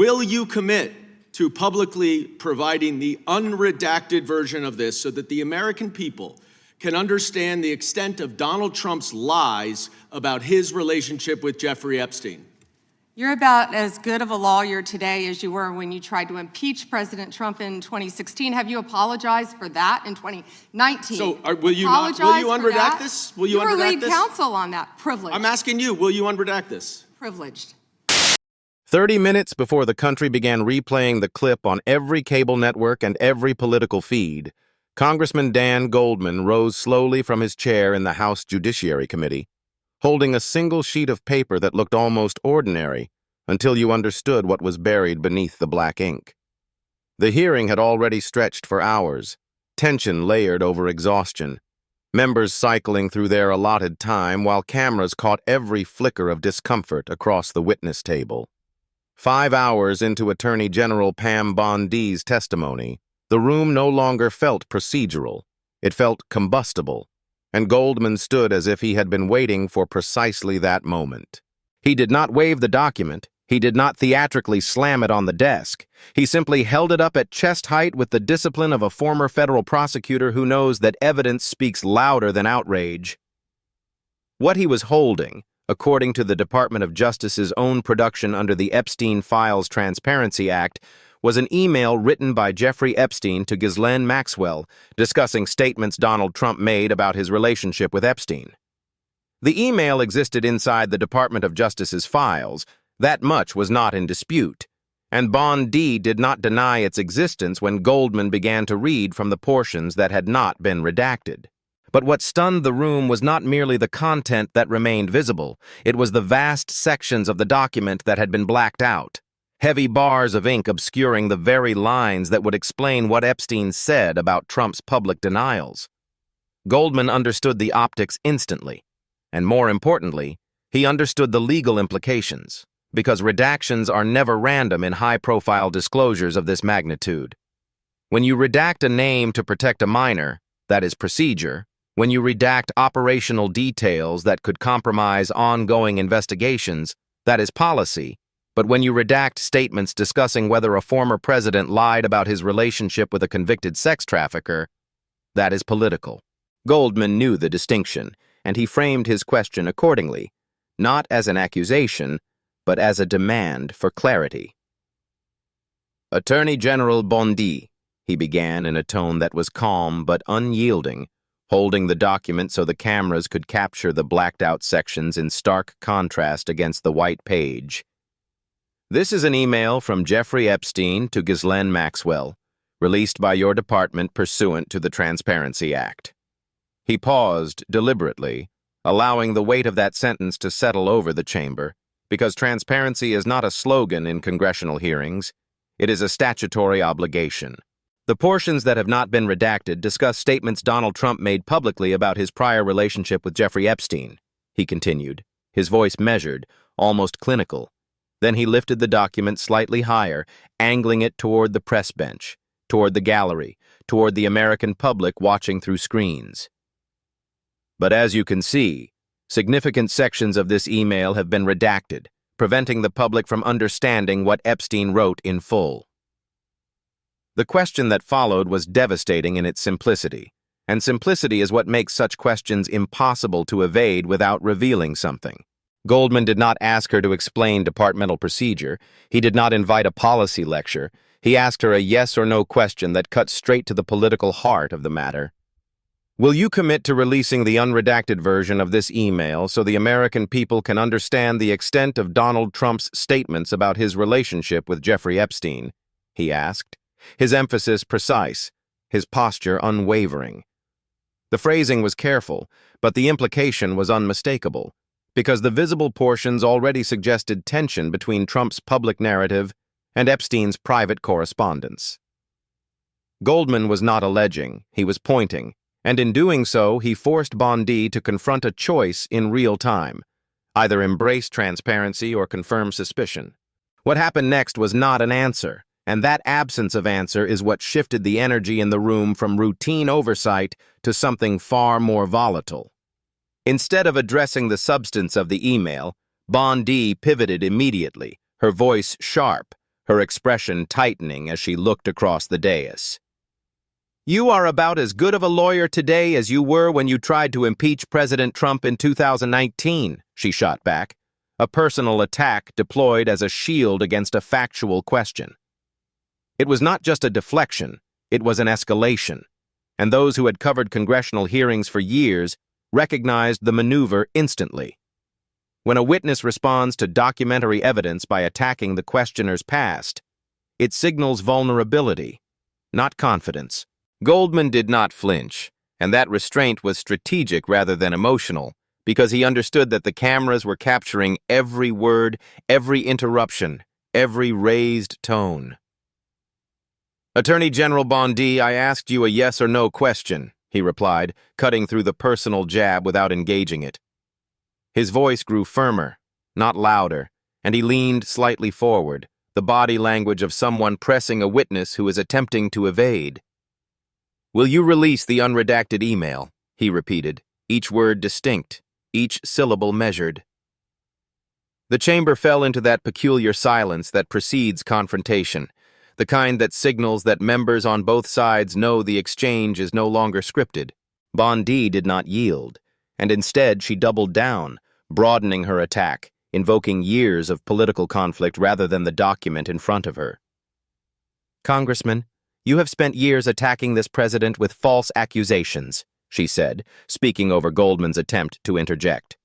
Will you commit to publicly providing the unredacted version of this so that the American people can understand the extent of Donald Trump's lies about his relationship with Jeffrey Epstein? You're about as good of a lawyer today as you were when you tried to impeach President Trump in 2016. Have you apologized for that in 2019? So will you unredact this? Will you unredact this? You were lead counsel on that. Privileged. I'm asking you, will you unredact this? Privileged. 30 minutes before the country began replaying the clip on every cable network and every political feed, Congressman Dan Goldman rose slowly from his chair in the House Judiciary Committee, holding a single sheet of paper that looked almost ordinary until you understood what was buried beneath the black ink. The hearing had already stretched for hours, tension layered over exhaustion, members cycling through their allotted time while cameras caught every flicker of discomfort across the witness table. 5 hours into Attorney General Pam Bondi's testimony, the room no longer felt procedural. It felt combustible, and Goldman stood as if he had been waiting for precisely that moment. He did not wave the document. He did not theatrically slam it on the desk. He simply held it up at chest height with the discipline of a former federal prosecutor who knows that evidence speaks louder than outrage. What he was holding, according to the Department of Justice's own production under the Epstein Files Transparency Act, was an email written by Jeffrey Epstein to Ghislaine Maxwell discussing statements Donald Trump made about his relationship with Epstein. The email existed inside the Department of Justice's files. That much was not in dispute, and Bondi did not deny its existence when Goldman began to read from the portions that had not been redacted. But what stunned the room was not merely the content that remained visible. It was the vast sections of the document that had been blacked out, heavy bars of ink obscuring the very lines that would explain what Epstein said about Trump's public denials. Goldman understood the optics instantly, and more importantly, he understood the legal implications, because redactions are never random in high-profile disclosures of this magnitude. When you redact a name to protect a minor, that is procedure. When you redact operational details that could compromise ongoing investigations, that is policy. But when you redact statements discussing whether a former president lied about his relationship with a convicted sex trafficker, that is political. Goldman knew the distinction, and he framed his question accordingly, not as an accusation, but as a demand for clarity. Attorney General Bondi, he began in a tone that was calm but unyielding, holding the document so the cameras could capture the blacked-out sections in stark contrast against the white page. This is an email from Jeffrey Epstein to Ghislaine Maxwell, released by your department pursuant to the Transparency Act. He paused deliberately, allowing the weight of that sentence to settle over the chamber, because transparency is not a slogan in congressional hearings. It is a statutory obligation. The portions that have not been redacted discuss statements Donald Trump made publicly about his prior relationship with Jeffrey Epstein, he continued, his voice measured, almost clinical. Then he lifted the document slightly higher, angling it toward the press bench, toward the gallery, toward the American public watching through screens. But as you can see, significant sections of this email have been redacted, preventing the public from understanding what Epstein wrote in full. The question that followed was devastating in its simplicity, and simplicity is what makes such questions impossible to evade without revealing something. Goldman did not ask her to explain departmental procedure. He did not invite a policy lecture. He asked her a yes or no question that cut straight to the political heart of the matter. Will you commit to releasing the unredacted version of this email so the American people can understand the extent of Donald Trump's statements about his relationship with Jeffrey Epstein? He asked, his emphasis precise, his posture unwavering. The phrasing was careful, but the implication was unmistakable, because the visible portions already suggested tension between Trump's public narrative and Epstein's private correspondence. Goldman was not alleging, he was pointing, and in doing so, he forced Bondi to confront a choice in real time, either embrace transparency or confirm suspicion. What happened next was not an answer, and that absence of answer is what shifted the energy in the room from routine oversight to something far more volatile. Instead of addressing the substance of the email, Bondi pivoted immediately, her voice sharp, her expression tightening as she looked across the dais. "You are about as good of a lawyer today as you were when you tried to impeach President Trump in 2019, she shot back, a personal attack deployed as a shield against a factual question. It was not just a deflection, it was an escalation, and those who had covered congressional hearings for years recognized the maneuver instantly. When a witness responds to documentary evidence by attacking the questioner's past, it signals vulnerability, not confidence. Goldman did not flinch, and that restraint was strategic rather than emotional, because he understood that the cameras were capturing every word, every interruption, every raised tone. "Attorney General Bondi, I asked you a yes or no question," he replied, cutting through the personal jab without engaging it. His voice grew firmer, not louder, and he leaned slightly forward, the body language of someone pressing a witness who is attempting to evade. "Will you release the unredacted email?" he repeated, each word distinct, each syllable measured. The chamber fell into that peculiar silence that precedes confrontation, the kind that signals that members on both sides know the exchange is no longer scripted. Bondi did not yield, and instead she doubled down, broadening her attack, invoking years of political conflict rather than the document in front of her. "Congressman, you have spent years attacking this president with false accusations," she said, speaking over Goldman's attempt to interject.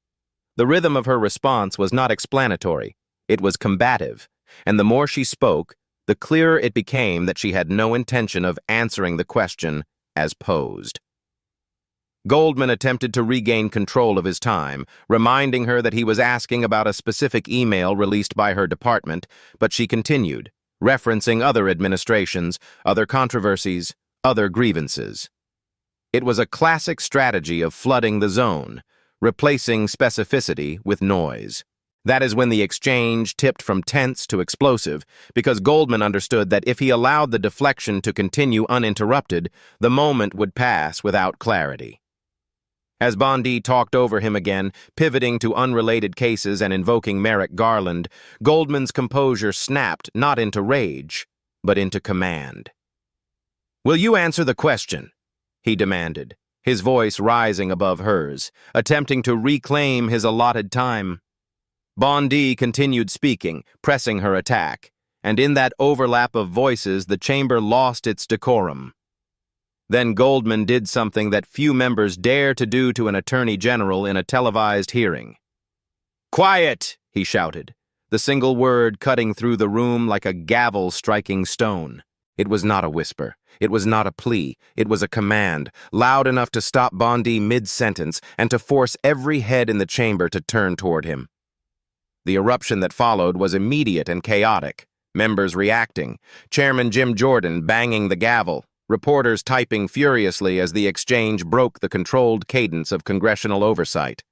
The rhythm of her response was not explanatory, it was combative, and the more she spoke, the clearer it became that she had no intention of answering the question as posed. Goldman attempted to regain control of his time, reminding her that he was asking about a specific email released by her department, but she continued, referencing other administrations, other controversies, other grievances. It was a classic strategy of flooding the zone, replacing specificity with noise. That is when the exchange tipped from tense to explosive, because Goldman understood that if he allowed the deflection to continue uninterrupted, the moment would pass without clarity. As Bondi talked over him again, pivoting to unrelated cases and invoking Merrick Garland, Goldman's composure snapped not into rage, but into command. "Will you answer the question?" he demanded, his voice rising above hers, attempting to reclaim his allotted time. Bondi continued speaking, pressing her attack, and in that overlap of voices the chamber lost its decorum. Then Goldman did something that few members dare to do to an attorney general in a televised hearing. "Quiet!" he shouted, the single word cutting through the room like a gavel striking stone. It was not a whisper. It was not a plea. It was a command, loud enough to stop Bondi mid-sentence and to force every head in the chamber to turn toward him. The eruption that followed was immediate and chaotic, members reacting, Chairman Jim Jordan banging the gavel, reporters typing furiously as the exchange broke the controlled cadence of congressional oversight.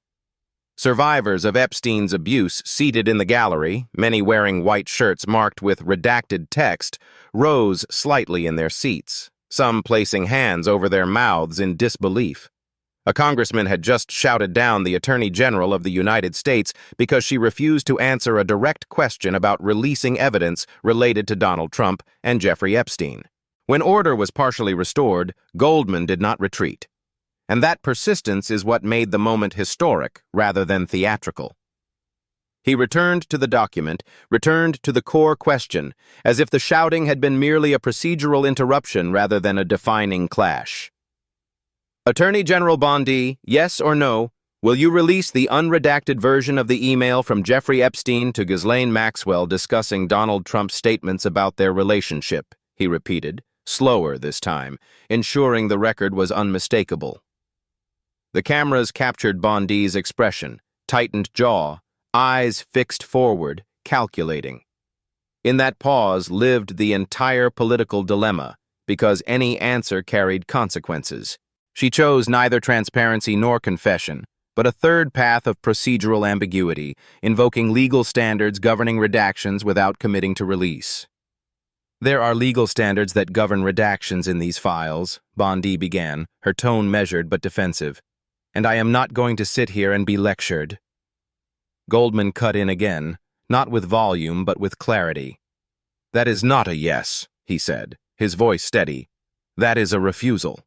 Survivors of Epstein's abuse seated in the gallery, many wearing white shirts marked with redacted text, rose slightly in their seats, some placing hands over their mouths in disbelief. A congressman had just shouted down the Attorney General of the United States because she refused to answer a direct question about releasing evidence related to Donald Trump and Jeffrey Epstein. When order was partially restored, Goldman did not retreat. And that persistence is what made the moment historic rather than theatrical. He returned to the document, returned to the core question, as if the shouting had been merely a procedural interruption rather than a defining clash. "Attorney General Bondi, yes or no, will you release the unredacted version of the email from Jeffrey Epstein to Ghislaine Maxwell discussing Donald Trump's statements about their relationship?" he repeated, slower this time, ensuring the record was unmistakable. The cameras captured Bondi's expression, tightened jaw, eyes fixed forward, calculating. In that pause lived the entire political dilemma, because any answer carried consequences. She chose neither transparency nor confession, but a third path of procedural ambiguity, invoking legal standards governing redactions without committing to release. "There are legal standards that govern redactions in these files," Bondi began, her tone measured but defensive. "And I am not going to sit here and be lectured." Goldman cut in again, not with volume but with clarity. "That is not a yes," he said, his voice steady. "That is a refusal."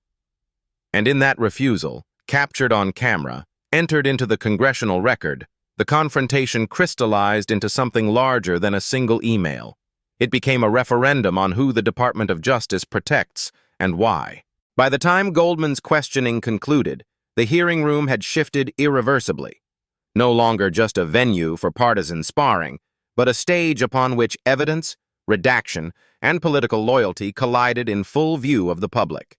And in that refusal, captured on camera, entered into the congressional record, the confrontation crystallized into something larger than a single email. It became a referendum on who the Department of Justice protects and why. By the time Goldman's questioning concluded, the hearing room had shifted irreversibly. No longer just a venue for partisan sparring, but a stage upon which evidence, redaction, and political loyalty collided in full view of the public.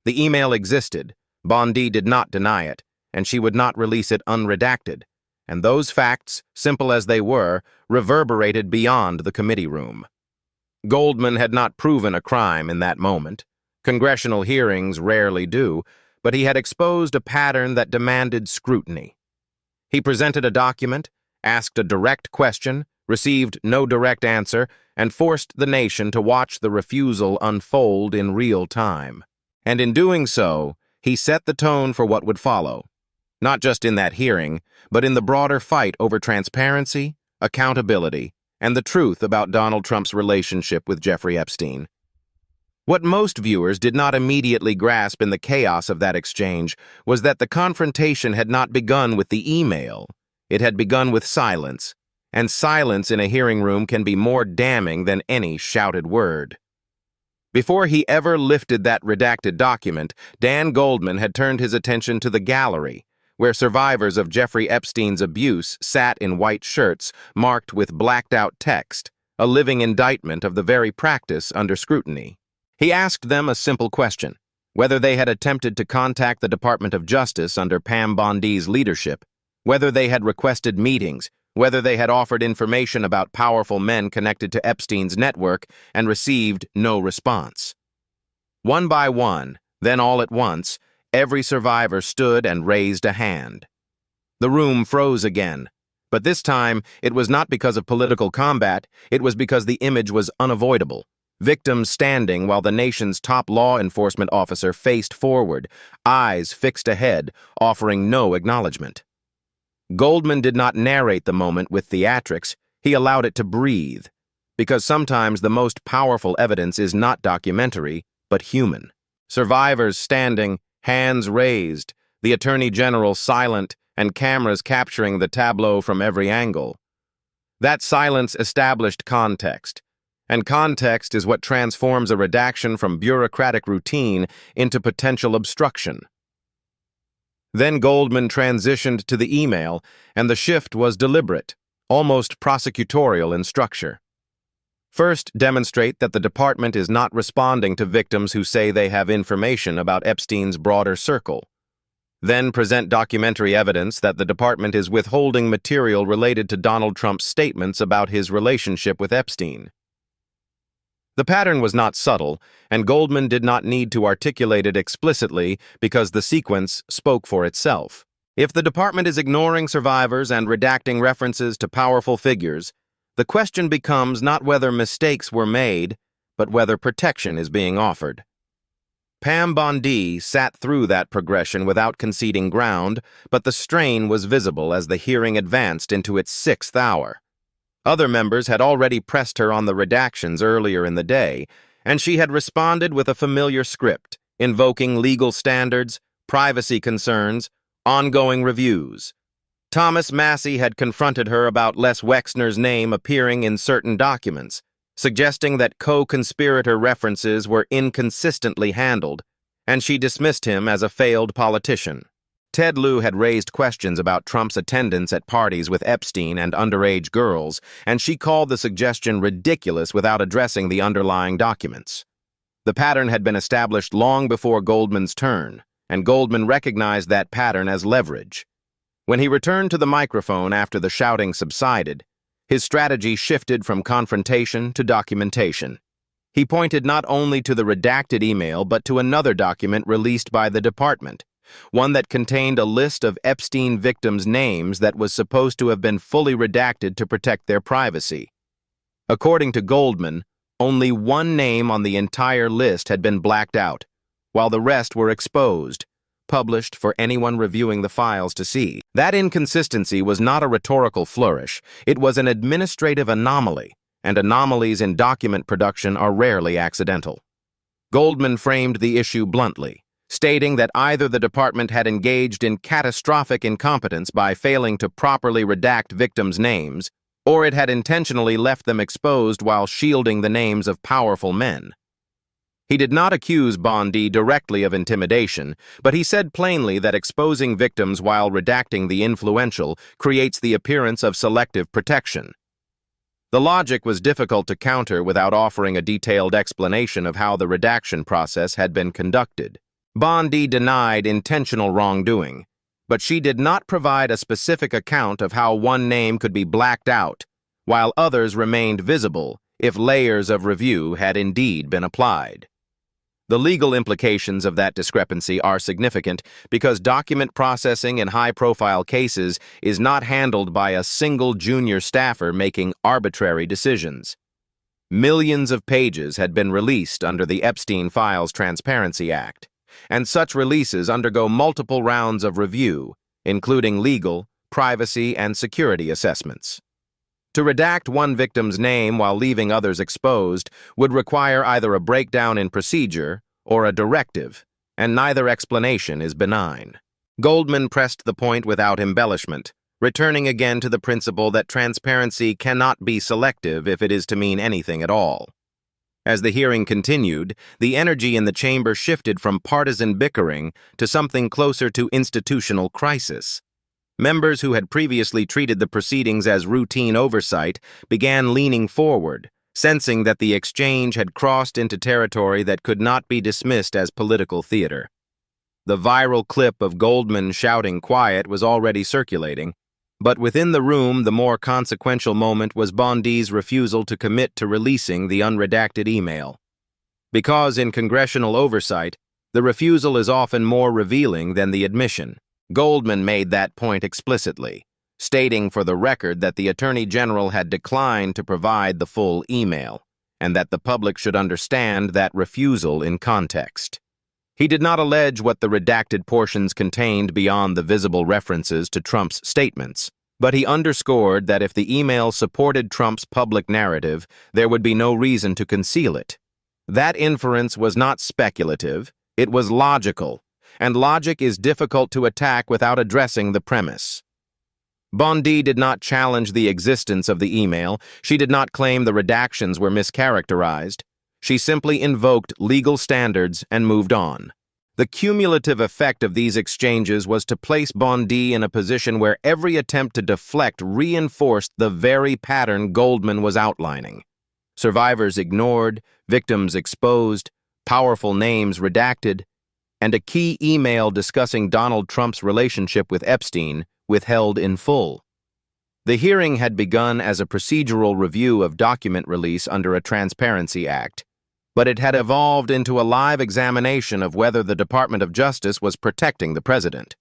The email existed, Bondi did not deny it, and she would not release it unredacted, and those facts, simple as they were, reverberated beyond the committee room. Goldman had not proven a crime in that moment. Congressional hearings rarely do, but he had exposed a pattern that demanded scrutiny. He presented a document, asked a direct question, received no direct answer, and forced the nation to watch the refusal unfold in real time. And in doing so, he set the tone for what would follow, not just in that hearing, but in the broader fight over transparency, accountability, and the truth about Donald Trump's relationship with Jeffrey Epstein. What most viewers did not immediately grasp in the chaos of that exchange was that the confrontation had not begun with the email. It had begun with silence, and silence in a hearing room can be more damning than any shouted word. Before he ever lifted that redacted document, Dan Goldman had turned his attention to the gallery, where survivors of Jeffrey Epstein's abuse sat in white shirts marked with blacked-out text, a living indictment of the very practice under scrutiny. He asked them a simple question: whether they had attempted to contact the Department of Justice under Pam Bondi's leadership, whether they had requested meetings, whether they had offered information about powerful men connected to Epstein's network and received no response. One by one, then all at once, every survivor stood and raised a hand. The room froze again, but this time it was not because of political combat, it was because the image was unavoidable. Victims standing while the nation's top law enforcement officer faced forward, eyes fixed ahead, offering no acknowledgement. Goldman did not narrate the moment with theatrics, he allowed it to breathe, because sometimes the most powerful evidence is not documentary, but human. Survivors standing, hands raised, the Attorney General silent, and cameras capturing the tableau from every angle. That silence established context, and context is what transforms a redaction from bureaucratic routine into potential obstruction. Then Goldman transitioned to the email, and the shift was deliberate, almost prosecutorial in structure. First, demonstrate that the department is not responding to victims who say they have information about Epstein's broader circle. Then present documentary evidence that the department is withholding material related to Donald Trump's statements about his relationship with Epstein. The pattern was not subtle, and Goldman did not need to articulate it explicitly because the sequence spoke for itself. If the department is ignoring survivors and redacting references to powerful figures, the question becomes not whether mistakes were made, but whether protection is being offered. Pam Bondi sat through that progression without conceding ground, but the strain was visible as the hearing advanced into its 6th hour. Other members had already pressed her on the redactions earlier in the day, and she had responded with a familiar script, invoking legal standards, privacy concerns, ongoing reviews. Thomas Massey had confronted her about Les Wexner's name appearing in certain documents, suggesting that co-conspirator references were inconsistently handled, and she dismissed him as a failed politician. Ted Lieu had raised questions about Trump's attendance at parties with Epstein and underage girls, and she called the suggestion ridiculous without addressing the underlying documents. The pattern had been established long before Goldman's turn, and Goldman recognized that pattern as leverage. When he returned to the microphone after the shouting subsided, his strategy shifted from confrontation to documentation. He pointed not only to the redacted email but to another document released by the department, one that contained a list of Epstein victims' names that was supposed to have been fully redacted to protect their privacy. According to Goldman, only one name on the entire list had been blacked out, while the rest were exposed, published for anyone reviewing the files to see. That inconsistency was not a rhetorical flourish, it was an administrative anomaly, and anomalies in document production are rarely accidental. Goldman framed the issue bluntly, stating that either the department had engaged in catastrophic incompetence by failing to properly redact victims' names, or it had intentionally left them exposed while shielding the names of powerful men. He did not accuse Bondi directly of intimidation, but he said plainly that exposing victims while redacting the influential creates the appearance of selective protection. The logic was difficult to counter without offering a detailed explanation of how the redaction process had been conducted. Bondi denied intentional wrongdoing, but she did not provide a specific account of how one name could be blacked out, while others remained visible if layers of review had indeed been applied. The legal implications of that discrepancy are significant because document processing in high-profile cases is not handled by a single junior staffer making arbitrary decisions. Millions of pages had been released under the Epstein Files Transparency Act, and such releases undergo multiple rounds of review, including legal, privacy, and security assessments. To redact one victim's name while leaving others exposed would require either a breakdown in procedure or a directive, and neither explanation is benign. Goldman pressed the point without embellishment, returning again to the principle that transparency cannot be selective if it is to mean anything at all. As the hearing continued, the energy in the chamber shifted from partisan bickering to something closer to institutional crisis. Members who had previously treated the proceedings as routine oversight began leaning forward, sensing that the exchange had crossed into territory that could not be dismissed as political theater. The viral clip of Goldman shouting quiet was already circulating, but within the room the more consequential moment was Bondi's refusal to commit to releasing the unredacted email. Because in congressional oversight, the refusal is often more revealing than the admission. Goldman made that point explicitly, stating for the record that the Attorney General had declined to provide the full email, and that the public should understand that refusal in context. He did not allege what the redacted portions contained beyond the visible references to Trump's statements, but he underscored that if the email supported Trump's public narrative, there would be no reason to conceal it. That inference was not speculative, it was logical, and logic is difficult to attack without addressing the premise. Bondi did not challenge the existence of the email. She did not claim the redactions were mischaracterized. She simply invoked legal standards and moved on. The cumulative effect of these exchanges was to place Bondi in a position where every attempt to deflect reinforced the very pattern Goldman was outlining. Survivors ignored, victims exposed, powerful names redacted, and a key email discussing Donald Trump's relationship with Epstein withheld in full. The hearing had begun as a procedural review of document release under a Transparency Act, but it had evolved into a live examination of whether the Department of Justice was protecting the president.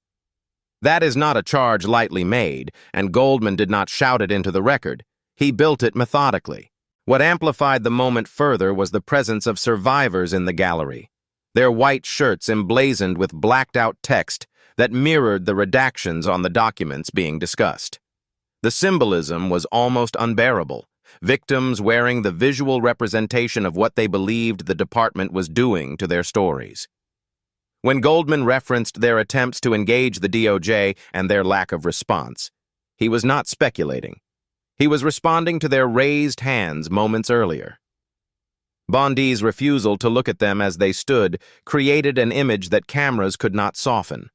That is not a charge lightly made, and Goldman did not shout it into the record. He built it methodically. What amplified the moment further was the presence of survivors in the gallery, their white shirts emblazoned with blacked-out text that mirrored the redactions on the documents being discussed. The symbolism was almost unbearable, victims wearing the visual representation of what they believed the department was doing to their stories. When Goldman referenced their attempts to engage the DOJ and their lack of response, he was not speculating. He was responding to their raised hands moments earlier. Bondi's refusal to look at them as they stood created an image that cameras could not soften.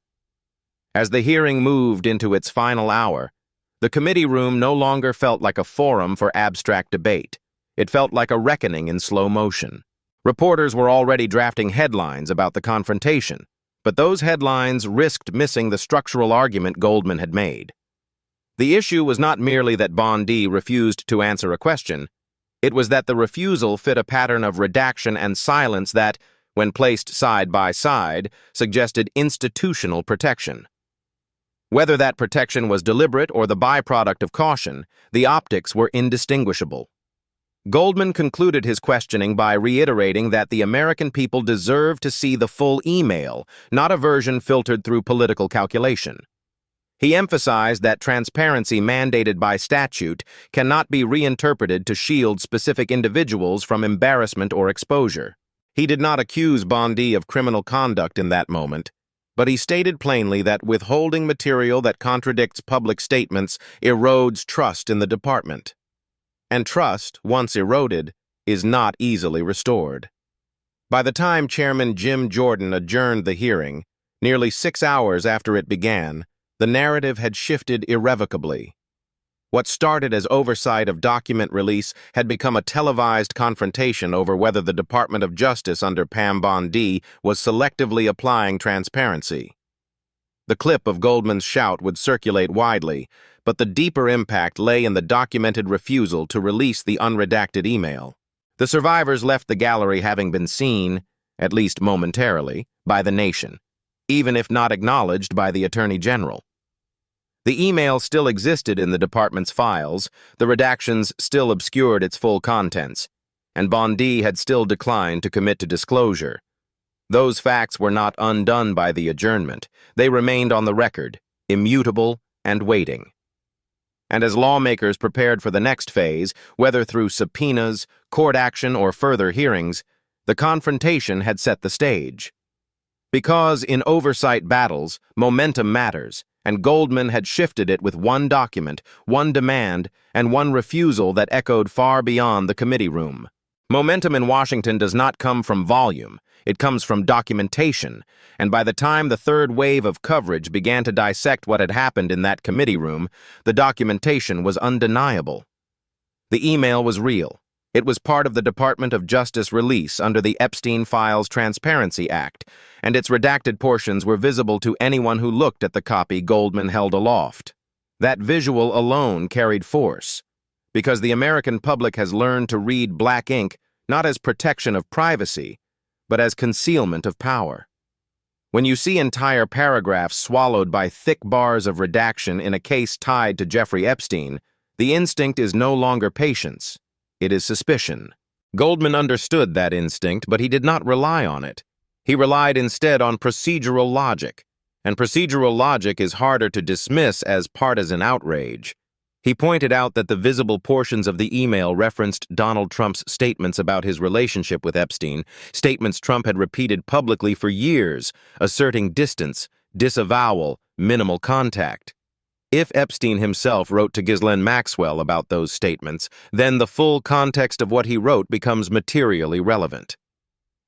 As the hearing moved into its final hour, the committee room no longer felt like a forum for abstract debate. It felt like a reckoning in slow motion. Reporters were already drafting headlines about the confrontation, but those headlines risked missing the structural argument Goldman had made. The issue was not merely that Bondi refused to answer a question. It was that the refusal fit a pattern of redaction and silence that, when placed side by side, suggested institutional protection. Whether that protection was deliberate or the byproduct of caution, the optics were indistinguishable. Goldman concluded his questioning by reiterating that the American people deserve to see the full email, not a version filtered through political calculation. He emphasized that transparency mandated by statute cannot be reinterpreted to shield specific individuals from embarrassment or exposure. He did not accuse Bondi of criminal conduct in that moment, but he stated plainly that withholding material that contradicts public statements erodes trust in the department. And trust, once eroded, is not easily restored. By the time Chairman Jim Jordan adjourned the hearing, nearly 6 hours after it began, the narrative had shifted irrevocably. What started as oversight of document release had become a televised confrontation over whether the Department of Justice under Pam Bondi was selectively applying transparency. The clip of Goldman's shout would circulate widely, but the deeper impact lay in the documented refusal to release the unredacted email. The survivors left the gallery having been seen, at least momentarily, by the nation, even if not acknowledged by the Attorney General. The email still existed in the department's files, the redactions still obscured its full contents, and Bondi had still declined to commit to disclosure. Those facts were not undone by the adjournment. They remained on the record, immutable and waiting. And as lawmakers prepared for the next phase, whether through subpoenas, court action, or further hearings, the confrontation had set the stage. Because in oversight battles, momentum matters, and Goldman had shifted it with one document, one demand, and one refusal that echoed far beyond the committee room. Momentum in Washington does not come from volume, it comes from documentation, and by the time the third wave of coverage began to dissect what had happened in that committee room, the documentation was undeniable. The email was real. It was part of the Department of Justice release under the Epstein Files Transparency Act, and its redacted portions were visible to anyone who looked at the copy Goldman held aloft. That visual alone carried force, because the American public has learned to read black ink not as protection of privacy, but as concealment of power. When you see entire paragraphs swallowed by thick bars of redaction in a case tied to Jeffrey Epstein, the instinct is no longer patience. It is suspicion. Goldman understood that instinct, but he did not rely on it. He relied instead on procedural logic, and procedural logic is harder to dismiss as partisan outrage. He pointed out that the visible portions of the email referenced Donald Trump's statements about his relationship with Epstein, statements Trump had repeated publicly for years, asserting distance, disavowal, minimal contact. If Epstein himself wrote to Ghislaine Maxwell about those statements, then the full context of what he wrote becomes materially relevant.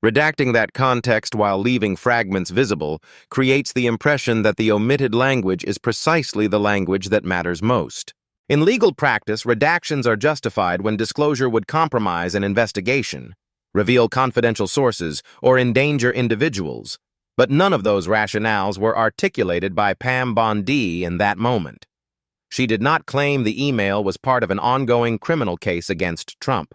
Redacting that context while leaving fragments visible creates the impression that the omitted language is precisely the language that matters most. In legal practice, redactions are justified when disclosure would compromise an investigation, reveal confidential sources, or endanger individuals. But none of those rationales were articulated by Pam Bondi in that moment. She did not claim the email was part of an ongoing criminal case against Trump.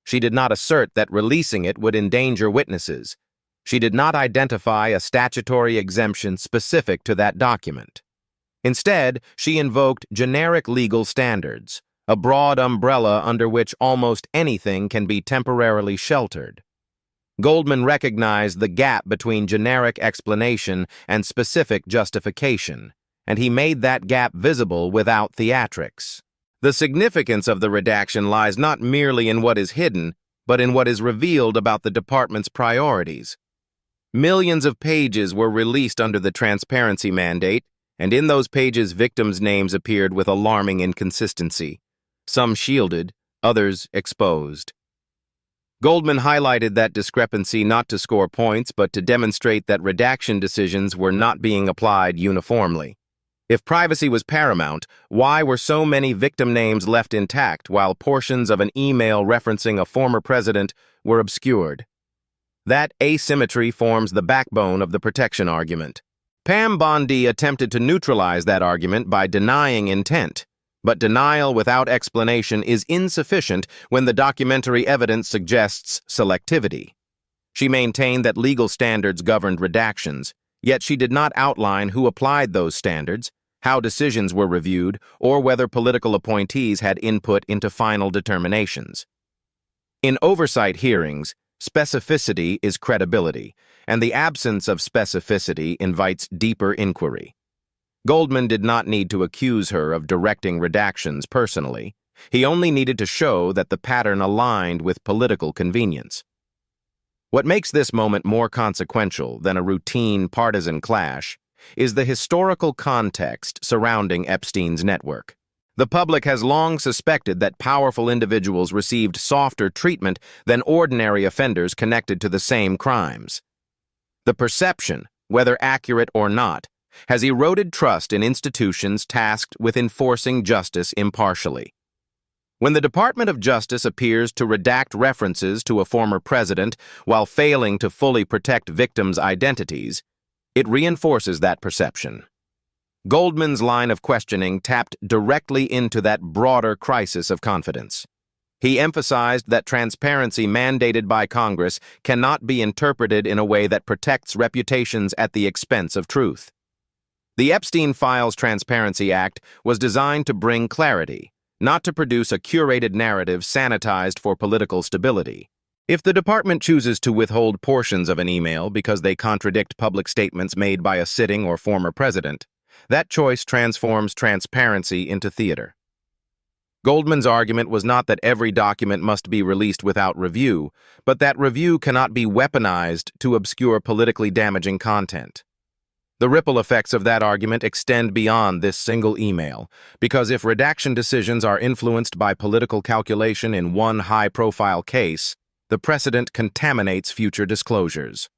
She did not assert that releasing it would endanger witnesses. She did not identify a statutory exemption specific to that document. Instead, she invoked generic legal standards, a broad umbrella under which almost anything can be temporarily sheltered. Goldman recognized the gap between generic explanation and specific justification, and he made that gap visible without theatrics. The significance of the redaction lies not merely in what is hidden, but in what is revealed about the department's priorities. Millions of pages were released under the transparency mandate, and in those pages victims' names appeared with alarming inconsistency, some shielded, others exposed. Goldman highlighted that discrepancy not to score points, but to demonstrate that redaction decisions were not being applied uniformly. If privacy was paramount, why were so many victim names left intact while portions of an email referencing a former president were obscured? That asymmetry forms the backbone of the protection argument. Pam Bondi attempted to neutralize that argument by denying intent, but denial without explanation is insufficient when the documentary evidence suggests selectivity. She maintained that legal standards governed redactions, yet she did not outline who applied those standards, how decisions were reviewed, or whether political appointees had input into final determinations. In oversight hearings, specificity is credibility, and the absence of specificity invites deeper inquiry. Goldman did not need to accuse her of directing redactions personally. He only needed to show that the pattern aligned with political convenience. What makes this moment more consequential than a routine partisan clash is the historical context surrounding Epstein's network. The public has long suspected that powerful individuals received softer treatment than ordinary offenders connected to the same crimes. The perception, whether accurate or not, has eroded trust in institutions tasked with enforcing justice impartially. When the Department of Justice appears to redact references to a former president while failing to fully protect victims' identities, it reinforces that perception. Goldman's line of questioning tapped directly into that broader crisis of confidence. He emphasized that transparency mandated by Congress cannot be interpreted in a way that protects reputations at the expense of truth. The Epstein Files Transparency Act was designed to bring clarity, not to produce a curated narrative sanitized for political stability. If the department chooses to withhold portions of an email because they contradict public statements made by a sitting or former president, that choice transforms transparency into theater. Goldman's argument was not that every document must be released without review, but that review cannot be weaponized to obscure politically damaging content. The ripple effects of that argument extend beyond this single email, because if redaction decisions are influenced by political calculation in one high-profile case, the precedent contaminates future disclosures.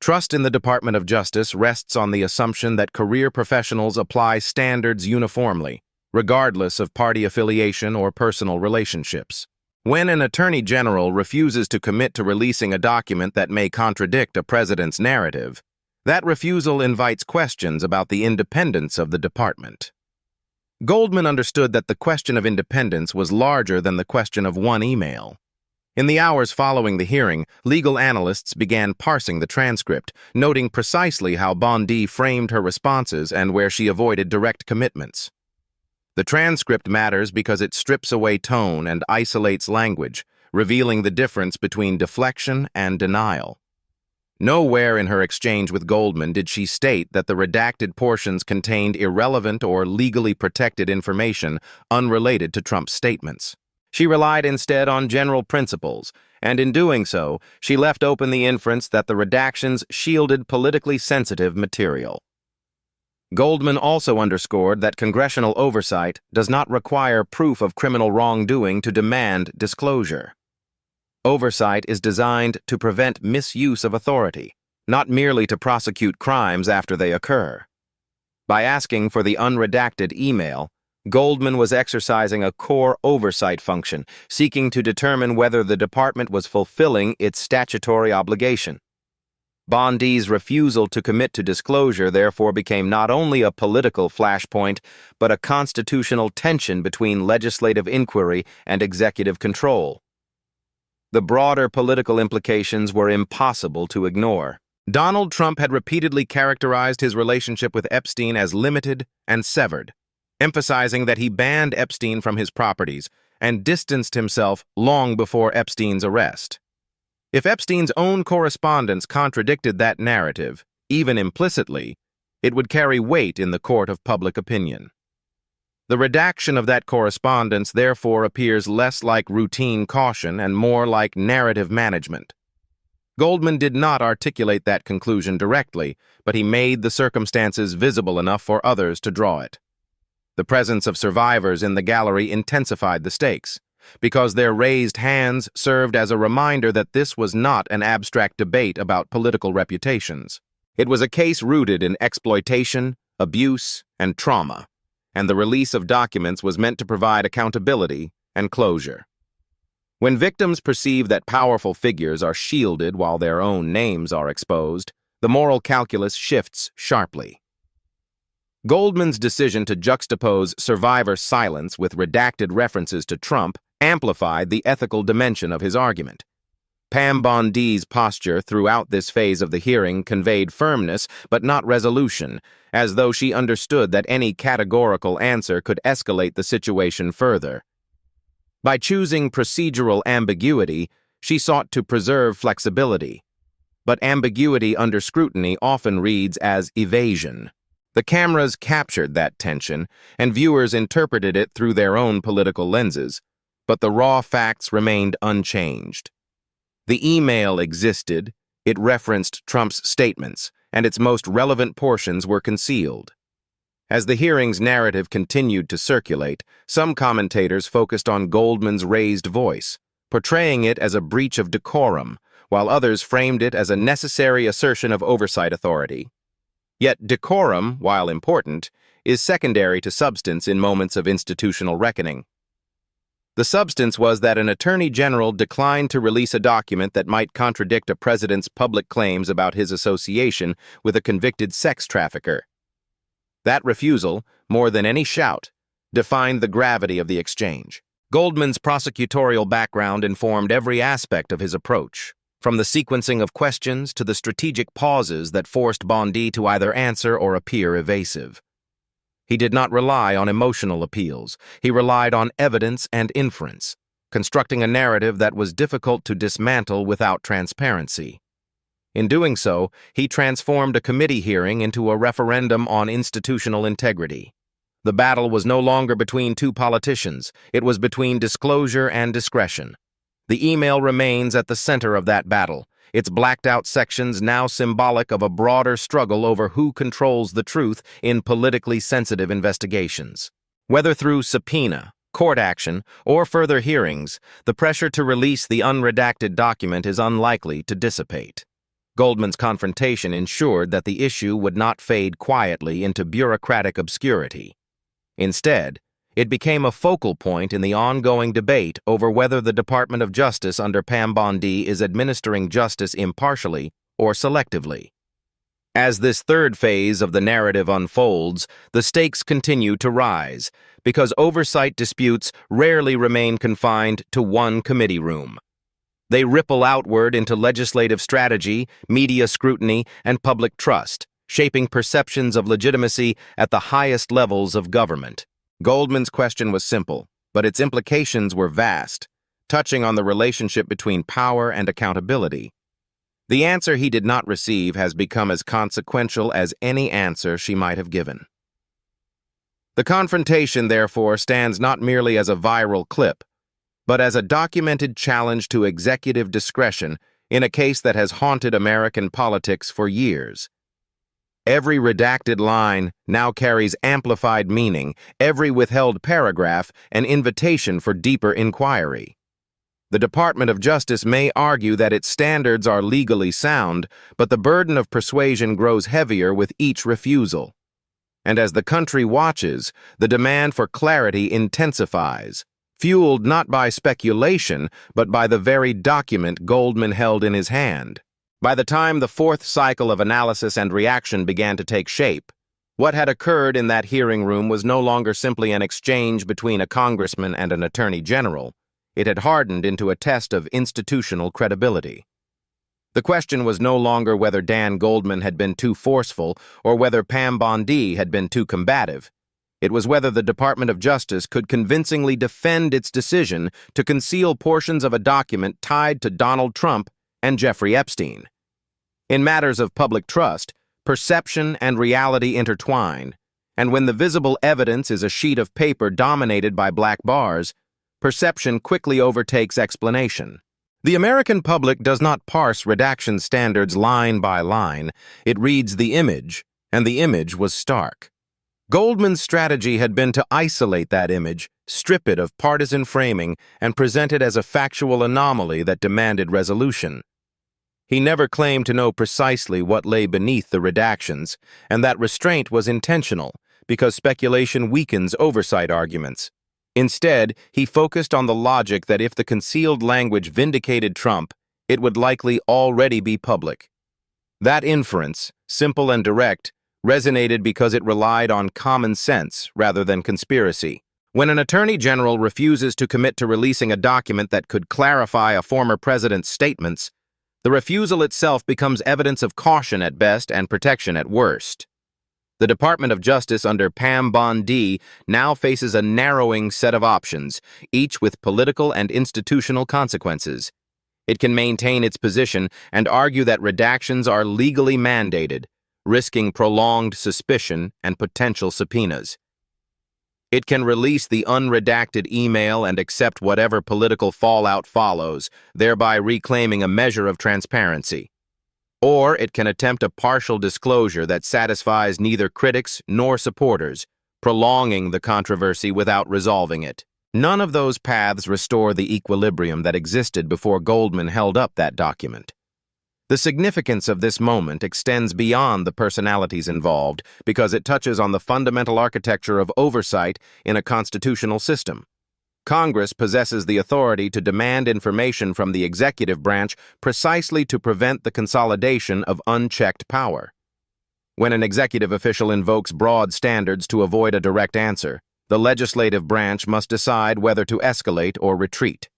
Trust in the Department of Justice rests on the assumption that career professionals apply standards uniformly, regardless of party affiliation or personal relationships. When an attorney general refuses to commit to releasing a document that may contradict a president's narrative, that refusal invites questions about the independence of the department. Goldman understood that the question of independence was larger than the question of one email. In the hours following the hearing, legal analysts began parsing the transcript, noting precisely how Bondi framed her responses and where she avoided direct commitments. The transcript matters because it strips away tone and isolates language, revealing the difference between deflection and denial. Nowhere in her exchange with Goldman did she state that the redacted portions contained irrelevant or legally protected information unrelated to Trump's statements. She relied instead on general principles, and in doing so, she left open the inference that the redactions shielded politically sensitive material. Goldman also underscored that congressional oversight does not require proof of criminal wrongdoing to demand disclosure. Oversight is designed to prevent misuse of authority, not merely to prosecute crimes after they occur. By asking for the unredacted email, Goldman was exercising a core oversight function, seeking to determine whether the department was fulfilling its statutory obligation. Bondi's refusal to commit to disclosure therefore became not only a political flashpoint, but a constitutional tension between legislative inquiry and executive control. The broader political implications were impossible to ignore. Donald Trump had repeatedly characterized his relationship with Epstein as limited and severed, emphasizing that he banned Epstein from his properties and distanced himself long before Epstein's arrest. If Epstein's own correspondence contradicted that narrative, even implicitly, it would carry weight in the court of public opinion. The redaction of that correspondence therefore appears less like routine caution and more like narrative management. Goldman did not articulate that conclusion directly, but he made the circumstances visible enough for others to draw it. The presence of survivors in the gallery intensified the stakes, because their raised hands served as a reminder that this was not an abstract debate about political reputations. It was a case rooted in exploitation, abuse, and trauma, and the release of documents was meant to provide accountability and closure. When victims perceive that powerful figures are shielded while their own names are exposed, the moral calculus shifts sharply. Goldman's decision to juxtapose survivor silence with redacted references to Trump amplified the ethical dimension of his argument. Pam Bondi's posture throughout this phase of the hearing conveyed firmness but not resolution, as though she understood that any categorical answer could escalate the situation further. By choosing procedural ambiguity, she sought to preserve flexibility. But ambiguity under scrutiny often reads as evasion. The cameras captured that tension, and viewers interpreted it through their own political lenses, but the raw facts remained unchanged. The email existed, it referenced Trump's statements, and its most relevant portions were concealed. As the hearing's narrative continued to circulate, some commentators focused on Goldman's raised voice, portraying it as a breach of decorum, while others framed it as a necessary assertion of oversight authority. Yet decorum, while important, is secondary to substance in moments of institutional reckoning. The substance was that an attorney general declined to release a document that might contradict a president's public claims about his association with a convicted sex trafficker. That refusal, more than any shout, defined the gravity of the exchange. Goldman's prosecutorial background informed every aspect of his approach, from the sequencing of questions to the strategic pauses that forced Bondi to either answer or appear evasive. He did not rely on emotional appeals. He relied on evidence and inference, constructing a narrative that was difficult to dismantle without transparency. In doing so, he transformed a committee hearing into a referendum on institutional integrity. The battle was no longer between two politicians. It was between disclosure and discretion. The email remains at the center of that battle, its blacked-out sections now symbolic of a broader struggle over who controls the truth in politically sensitive investigations. Whether through subpoena, court action, or further hearings, the pressure to release the unredacted document is unlikely to dissipate. Goldman's confrontation ensured that the issue would not fade quietly into bureaucratic obscurity. Instead, it became a focal point in the ongoing debate over whether the Department of Justice under Pam Bondi is administering justice impartially or selectively. As this third phase of the narrative unfolds, the stakes continue to rise, because oversight disputes rarely remain confined to one committee room. They ripple outward into legislative strategy, media scrutiny, and public trust, shaping perceptions of legitimacy at the highest levels of government. Goldman's question was simple, but its implications were vast, touching on the relationship between power and accountability. The answer he did not receive has become as consequential as any answer she might have given. The confrontation, therefore, stands not merely as a viral clip, but as a documented challenge to executive discretion in a case that has haunted American politics for years. Every redacted line now carries amplified meaning, every withheld paragraph an invitation for deeper inquiry. The Department of Justice may argue that its standards are legally sound, but the burden of persuasion grows heavier with each refusal. And as the country watches, the demand for clarity intensifies, fueled not by speculation, but by the very document Goldman held in his hand. By the time the fourth cycle of analysis and reaction began to take shape, what had occurred in that hearing room was no longer simply an exchange between a congressman and an attorney general. It had hardened into a test of institutional credibility. The question was no longer whether Dan Goldman had been too forceful or whether Pam Bondi had been too combative. It was whether the Department of Justice could convincingly defend its decision to conceal portions of a document tied to Donald Trump and Jeffrey Epstein. In matters of public trust, perception and reality intertwine, and when the visible evidence is a sheet of paper dominated by black bars, perception quickly overtakes explanation. The American public does not parse redaction standards line by line. It reads the image, and the image was stark. Goldman's strategy had been to isolate that image, strip it of partisan framing, and present it as a factual anomaly that demanded resolution. He never claimed to know precisely what lay beneath the redactions, and that restraint was intentional, because speculation weakens oversight arguments. Instead, he focused on the logic that if the concealed language vindicated Trump, it would likely already be public. That inference, simple and direct, resonated because it relied on common sense rather than conspiracy. When an attorney general refuses to commit to releasing a document that could clarify a former president's statements, the refusal itself becomes evidence of caution at best and protection at worst. The Department of Justice under Pam Bondi now faces a narrowing set of options, each with political and institutional consequences. It can maintain its position and argue that redactions are legally mandated, risking prolonged suspicion and potential subpoenas. It can release the unredacted email and accept whatever political fallout follows, thereby reclaiming a measure of transparency. Or it can attempt a partial disclosure that satisfies neither critics nor supporters, prolonging the controversy without resolving it. None of those paths restore the equilibrium that existed before Goldman held up that document. The significance of this moment extends beyond the personalities involved because it touches on the fundamental architecture of oversight in a constitutional system. Congress possesses the authority to demand information from the executive branch precisely to prevent the consolidation of unchecked power. When an executive official invokes broad standards to avoid a direct answer, the legislative branch must decide whether to escalate or retreat.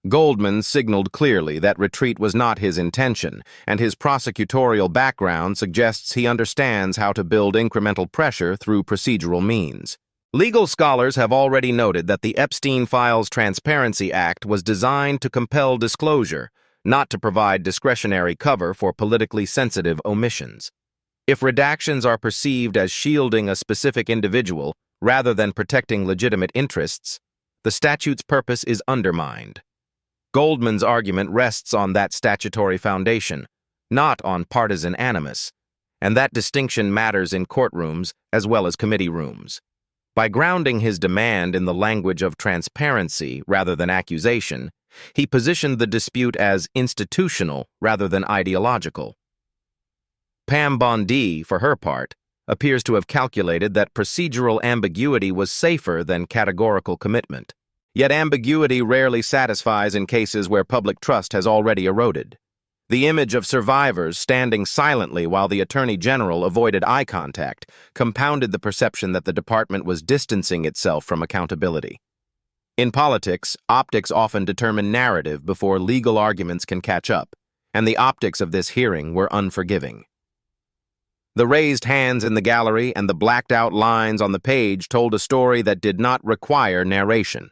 Goldman signaled clearly that retreat was not his intention, and his prosecutorial background suggests he understands how to build incremental pressure through procedural means. Legal scholars have already noted that the Epstein Files Transparency Act was designed to compel disclosure, not to provide discretionary cover for politically sensitive omissions. If redactions are perceived as shielding a specific individual rather than protecting legitimate interests, the statute's purpose is undermined. Goldman's argument rests on that statutory foundation, not on partisan animus, and that distinction matters in courtrooms as well as committee rooms. By grounding his demand in the language of transparency rather than accusation, he positioned the dispute as institutional rather than ideological. Pam Bondi, for her part, appears to have calculated that procedural ambiguity was safer than categorical commitment. Yet ambiguity rarely satisfies in cases where public trust has already eroded. The image of survivors standing silently while the Attorney General avoided eye contact compounded the perception that the department was distancing itself from accountability. In politics, optics often determine narrative before legal arguments can catch up, and the optics of this hearing were unforgiving. The raised hands in the gallery and the blacked-out lines on the page told a story that did not require narration.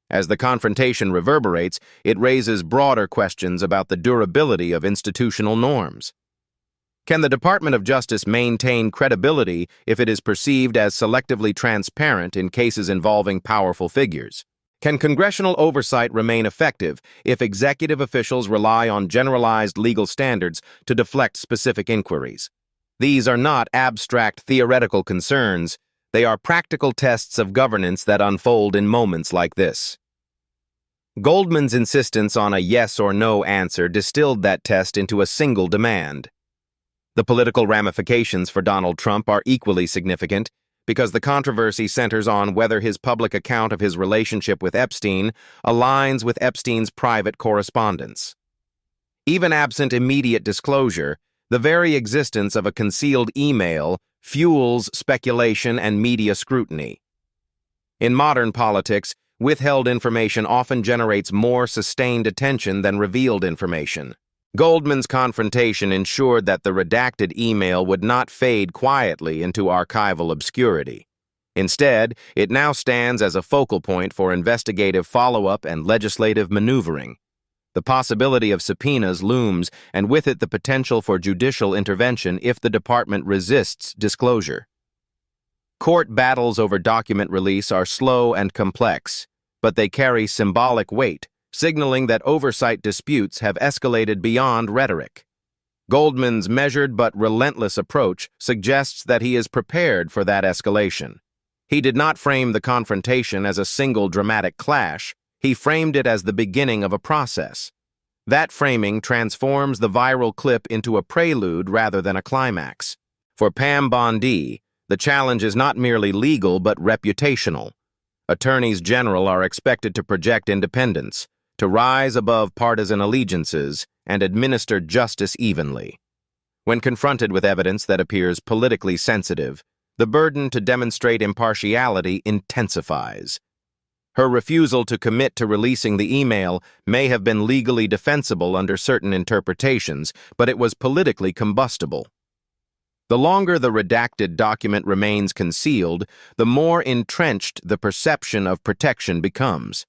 As the confrontation reverberates, it raises broader questions about the durability of institutional norms. Can the Department of Justice maintain credibility if it is perceived as selectively transparent in cases involving powerful figures? Can congressional oversight remain effective if executive officials rely on generalized legal standards to deflect specific inquiries? These are not abstract theoretical concerns. They are practical tests of governance that unfold in moments like this. Goldman's insistence on a yes or no answer distilled that test into a single demand. The political ramifications for Donald Trump are equally significant because the controversy centers on whether his public account of his relationship with Epstein aligns with Epstein's private correspondence. Even absent immediate disclosure, the very existence of a concealed email fuels speculation and media scrutiny. In modern politics, withheld information often generates more sustained attention than revealed information. Goldman's confrontation ensured that the redacted email would not fade quietly into archival obscurity. Instead, it now stands as a focal point for investigative follow-up and legislative maneuvering. The possibility of subpoenas looms, and with it the potential for judicial intervention if the department resists disclosure. Court battles over document release are slow and complex, but they carry symbolic weight, signaling that oversight disputes have escalated beyond rhetoric. Goldman's measured but relentless approach suggests that he is prepared for that escalation. He did not frame the confrontation as a single dramatic clash. He framed it as the beginning of a process. That framing transforms the viral clip into a prelude rather than a climax. For Pam Bondi, the challenge is not merely legal but reputational. Attorneys general are expected to project independence, to rise above partisan allegiances, and administer justice evenly. When confronted with evidence that appears politically sensitive, the burden to demonstrate impartiality intensifies. Her refusal to commit to releasing the email may have been legally defensible under certain interpretations, but it was politically combustible. The longer the redacted document remains concealed, the more entrenched the perception of protection becomes.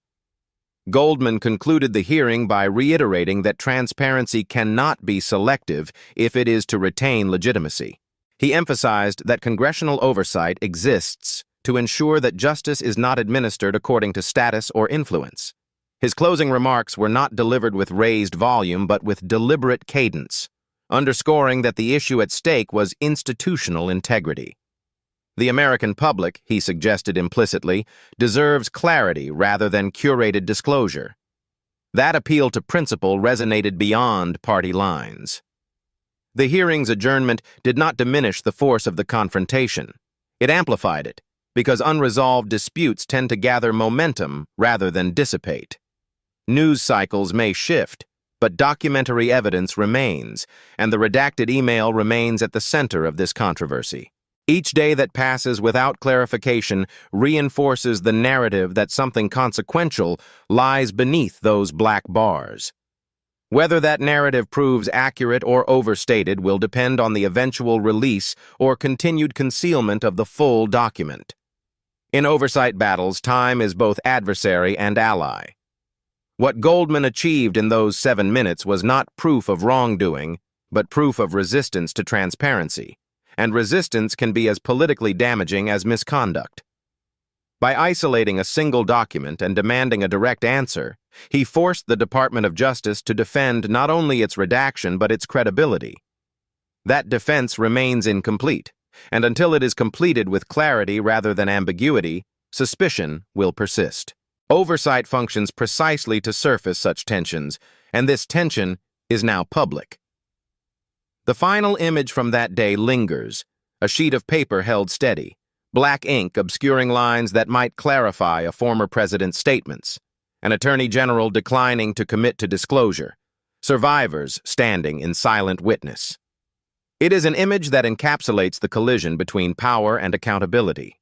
Goldman concluded the hearing by reiterating that transparency cannot be selective if it is to retain legitimacy. He emphasized that congressional oversight exists to ensure that justice is not administered according to status or influence. His closing remarks were not delivered with raised volume but with deliberate cadence, underscoring that the issue at stake was institutional integrity. The American public, he suggested implicitly, deserves clarity rather than curated disclosure. That appeal to principle resonated beyond party lines. The hearing's adjournment did not diminish the force of the confrontation. It amplified it, because unresolved disputes tend to gather momentum rather than dissipate. News cycles may shift, but documentary evidence remains, and the redacted email remains at the center of this controversy. Each day that passes without clarification reinforces the narrative that something consequential lies beneath those black bars. Whether that narrative proves accurate or overstated will depend on the eventual release or continued concealment of the full document. In oversight battles, time is both adversary and ally. What Goldman achieved in those 7 minutes was not proof of wrongdoing, but proof of resistance to transparency, and resistance can be as politically damaging as misconduct. By isolating a single document and demanding a direct answer, he forced the Department of Justice to defend not only its redaction but its credibility. That defense remains incomplete, and until it is completed with clarity rather than ambiguity, suspicion will persist. Oversight functions precisely to surface such tensions, and this tension is now public. The final image from that day lingers, a sheet of paper held steady, black ink obscuring lines that might clarify a former president's statements, an attorney general declining to commit to disclosure, survivors standing in silent witness. It is an image that encapsulates the collision between power and accountability.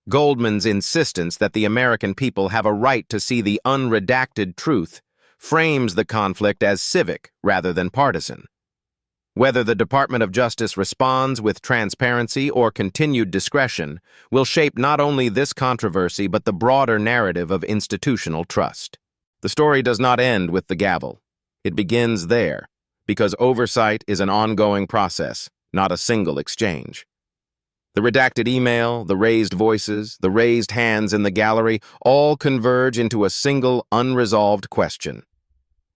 Goldman's insistence that the American people have a right to see the unredacted truth frames the conflict as civic rather than partisan. Whether the Department of Justice responds with transparency or continued discretion will shape not only this controversy but the broader narrative of institutional trust. The story does not end with the gavel. It begins there, because oversight is an ongoing process, not a single exchange. The redacted email, the raised voices, the raised hands in the gallery all converge into a single unresolved question.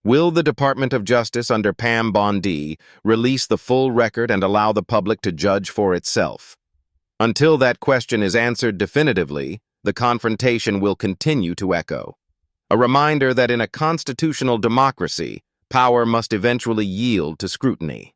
Will the Department of Justice under Pam Bondi release the full record and allow the public to judge for itself? Until that question is answered definitively, the confrontation will continue to echo. A reminder that in a constitutional democracy, power must eventually yield to scrutiny.